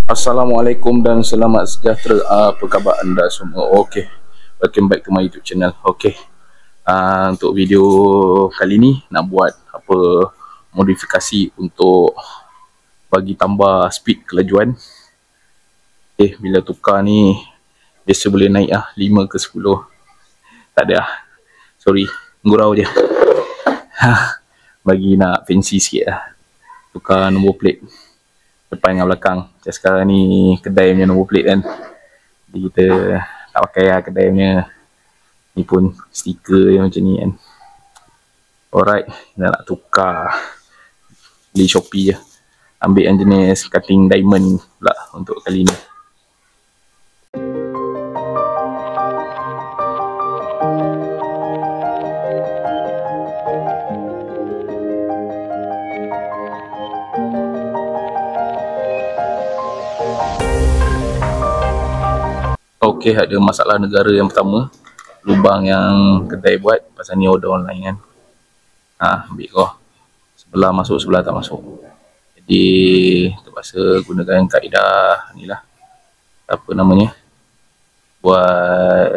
Assalamualaikum dan selamat sejahtera. Apa khabar anda semua? Okey, welcome back to my YouTube channel. Okey, untuk video kali ni nak buat apa modifikasi untuk bagi tambah speed kelajuan. Bila tukar ni biasa boleh naik 5 ke 10. Tak ada sorry, gurau je. Bagi nak fancy sikit tukar nombor plate depan dengan belakang. Macam sekarang ni kedai punya nombor plate kan, jadi kita tak pakai kedai punya ni pun stiker yang macam ni kan. Alright, kita nak tukar, beli Shopee je, ambil yang jenis cutting diamond pula untuk kali ni. Okey, ada masalah negara yang pertama, lubang yang kedai buat pasal ni order online kan. Ambil kau sebelah masuk, sebelah tak masuk. Jadi terpaksa gunakan kaedah ni lah, apa namanya, buat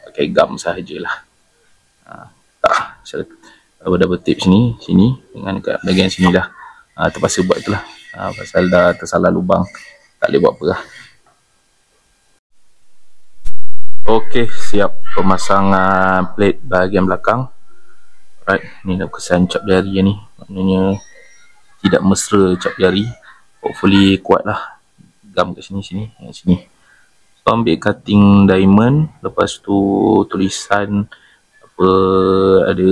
pakai gam sahajalah. Tak ada double tape sini dengan kat bahagian sini dah. Terpaksa buat itulah, pasal dah tersalah lubang, tak boleh buat apa lah. Okey, siap pemasangan plate bahagian belakang. Right, ni dah kesan cap jari ni, maknanya tidak mesra cap jari. Hopefully kuat lah gam kat sini. So ambil cutting diamond, lepas tu tulisan apa ada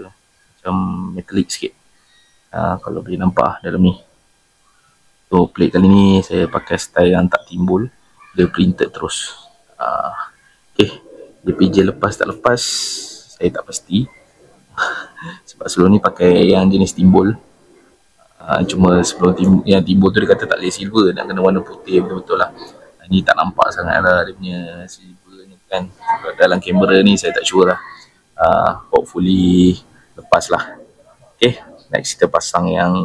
macam metalik sikit, kalau boleh nampak dalam ni. So plate kali ni saya pakai style yang tak timbul, dia printed terus. Okey, dia PJ lepas tak lepas saya tak pasti. Sebab sebelum ni pakai yang jenis timbul. Cuma sebelum yang timbul tu dia kata tak boleh silver, nak kena warna putih betul-betul lah. Ni tak nampak sangat lah dia punya silver ni kan. Dalam kamera ni saya tak sure lah. Hopefully lepas lah. Okey, next kita pasang yang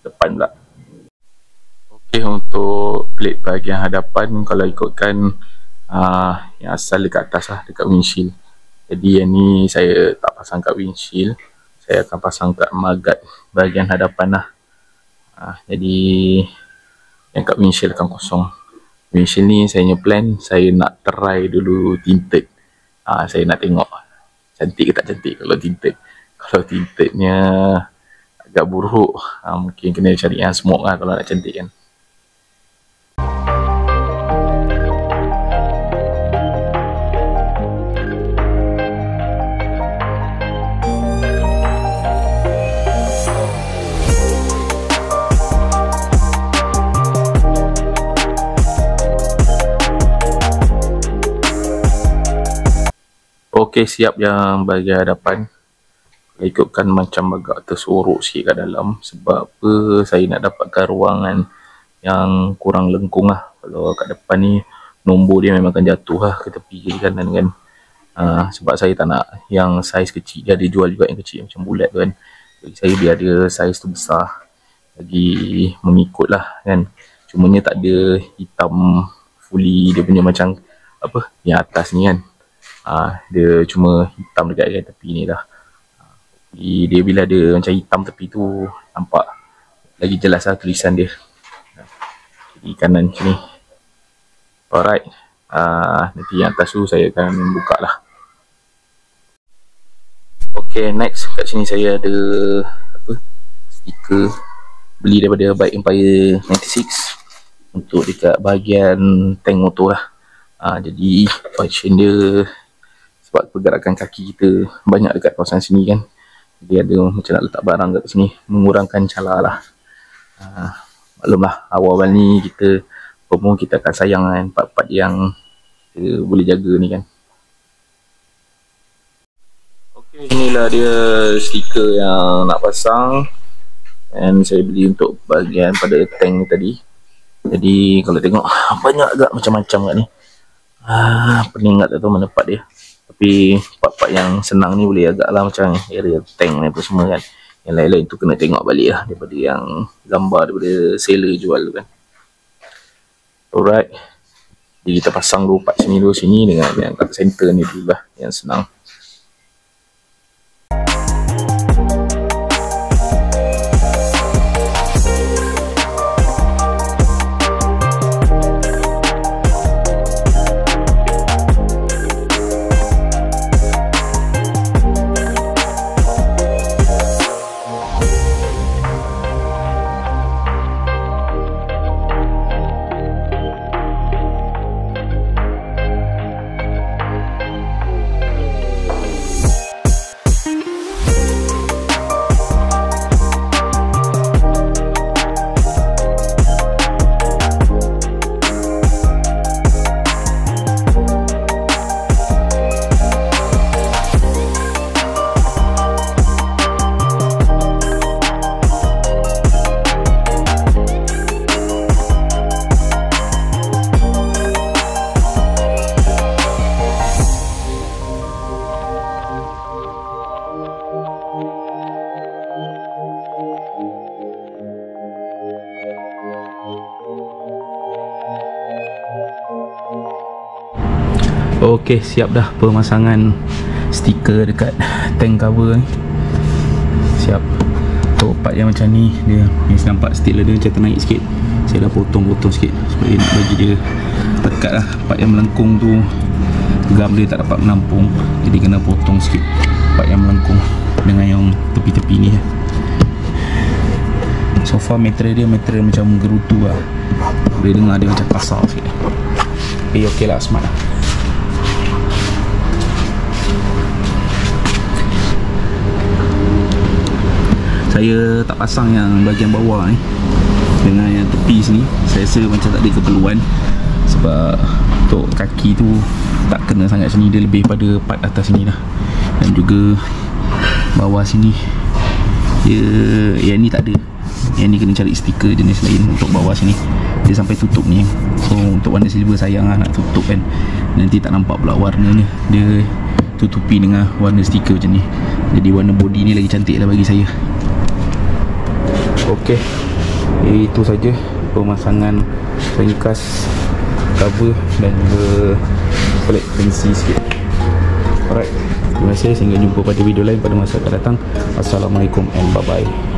depan pula. Okey, untuk plate bahagian hadapan, kalau ikutkan yang asal dekat atas lah, dekat windshield. Jadi yang ni saya tak pasang kat windshield, saya akan pasang kat magat bahagian hadapan lah. Jadi yang kat windshield akan kosong. Windshield ni saya punya plan, saya nak try dulu tinted. Saya nak tengok cantik ke tak cantik kalau tinted. Kalau tintednya agak buruk, mungkin kena cari yang smoke lah kalau nak cantik kan. Okey, siap yang bahagian hadapan. Ikutkan macam agak tersorok sikit kat dalam. Sebab apa, saya nak dapatkan ruangan yang kurang lengkung lah. Kalau kat depan ni nombor dia memang akan jatuh lah ke tepi kiri kanan kan. Sebab saya tak nak yang saiz kecil. Dia ada jual juga yang kecil macam bulat tu kan. Bagi saya biar dia saiz tu besar, lagi mengikut lah kan. Cumanya tak ada hitam fully dia punya macam apa yang atas ni kan. Dia cuma hitam dekat tepi ni dah. Dia bila ada macam hitam tepi tu, nampak lagi jelas lah tulisan dia di kanan sini. Alright, nanti yang atas tu saya akan buka lah. Ok, next kat sini saya ada apa, stiker beli daripada Bike Empire 96 untuk dekat bahagian tank motor lah. Jadi function dia, sebab pergerakan kaki kita banyak dekat kawasan sini kan, jadi ada macam nak letak barang kat sini, mengurangkan cala lah. Maklumlah awal-awal ni kita akan sayang kan part-part yang kita boleh jaga ni kan. Ok, inilah dia stiker yang nak pasang, dan saya beli untuk bahagian pada tank ni tadi. Jadi kalau tengok banyak agak macam-macam kat ni. Pening tak tahu mana part dia. Tapi part-part yang senang ni boleh agak lah, macam area tank ni apa semua kan. Yang lain-lain tu kena tengok balik lah daripada yang gambar daripada seller jual tu kan. Alright, jadi kita pasang dua part sini dua sini dengan yang kat center ni dulu lah, yang senang. Okey, siap dah pemasangan stiker dekat tank cover ni. Siap. Untuk part yang macam ni, dia ni nampak stiker dia macam ternaik sikit. Saya dah potong-potong sikit supaya nak bagi dia tekat lah. Part yang melengkung tu gam dia tak dapat menampung, jadi kena potong sikit part yang melengkung dengan yang tepi-tepi ni. So far material dia material macam gerutu lah. Boleh dengar dia macam kasar sikit. Tapi okey lah, smart lah. Saya tak pasang yang bahagian bawah ni dengan yang tepi sini. Saya rasa macam tak ada keperluan, sebab untuk kaki tu tak kena sangat sini, dia lebih pada part atas sini lah. Dan juga bawah sini dia, yang ni tak ada. Yang ni kena cari stiker jenis lain untuk bawah sini. Dia sampai tutup ni. So untuk warna silver sayang lah nak tutup kan, nanti tak nampak pula warnanya. Dia tutupi dengan warna stiker macam ni. Jadi warna body ni lagi cantik lah bagi saya. Okey, itu saja pemasangan ringkas cover dan juga plate pensi sikit. Alright, terima kasih, sehingga jumpa pada video lain pada masa akan datang. Assalamualaikum and bye bye.